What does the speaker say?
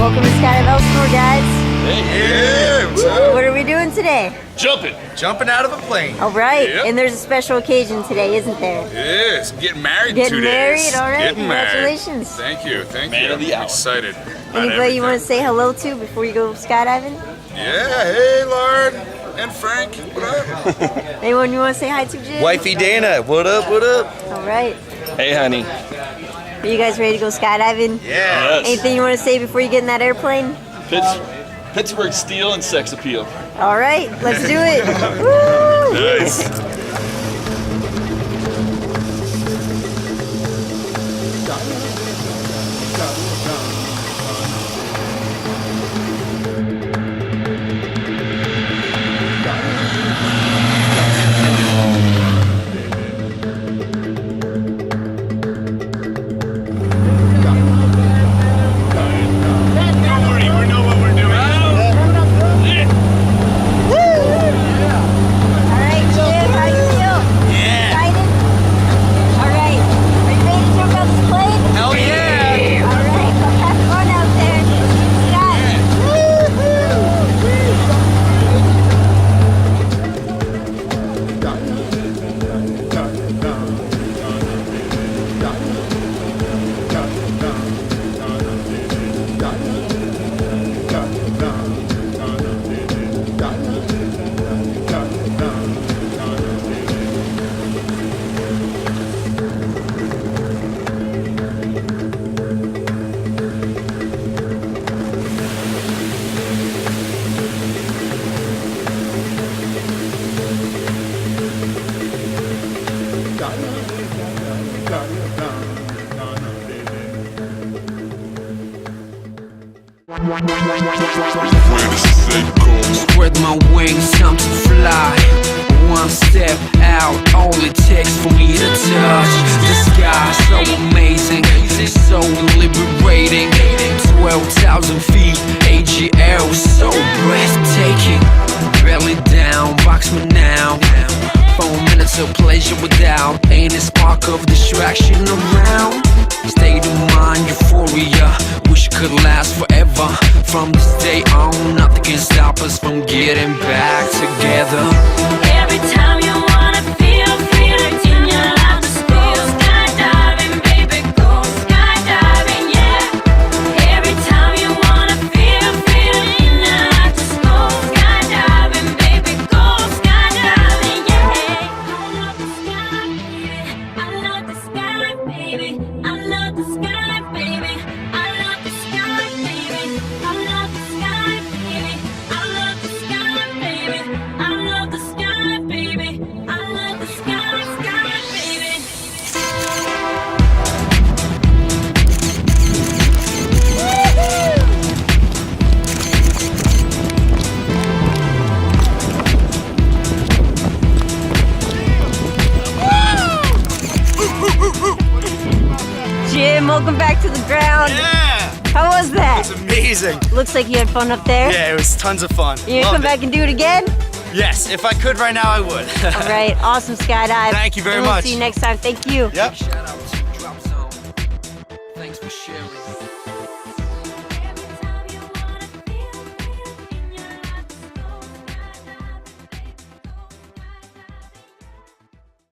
Welcome to Skydive Elsinore, guys. Hey, what's up? What are we doing today? Jumping out of a plane. All right, Yep. and there's a special occasion today, isn't there? Yes, getting married in Getting 2 married, days. all right, Getting married. congratulations. Thank you, thank Man you. of the I'm hour. excited. about Anybody you want to everything. say hello to before you go skydiving? Yeah, hey, Lard and Frank, what up? Anyone you want to say hi to, Jim? Wifey Dana, what up, what up? All right. Hey, honey. Are you guys ready to go skydiving? Yeah. Yes. Anything you want to say before you get in that airplane? Pittsburgh Steel and sex appeal. All right, let's do it. Woo! Nice. All right, Jim, how you feel? Excited? All right, are you ready to jump out this plane? Hell yeah! All right, let's have fun out there. Scott. Spread my wings, time to fly. One step out, all it takes for me to touch the sky. So amazing, so liberating. 12,000 feet, AGL, so breathtaking. Belly down, box me now. 4 minutes of pleasure without any spark of distraction around. State of mind, euphoria, wish it could last forever. From this day on, nothing can stop us from getting back together. Every time you wanna feel freedom in your life, just go skydiving, baby, go skydiving, yeah. Every time you wanna feel freedom in your life, just go skydiving, baby, go skydiving, yeah. I love the sky, baby. I love the sky, baby. I love the sky, baby. I love the sky, baby. I love the sky, baby. I love the sky, baby. I love the sky, sky, baby. Jim, welcome back to the ground. Yeah! How was that? It's amazing. Looks like you had fun up there. Yeah, it was tons of fun. You gonna come Loved it. back and do it again? Yes, if I could right now, I would. All right, awesome skydive. Thank you very And we'll much. see you next time. Thank you. Yep.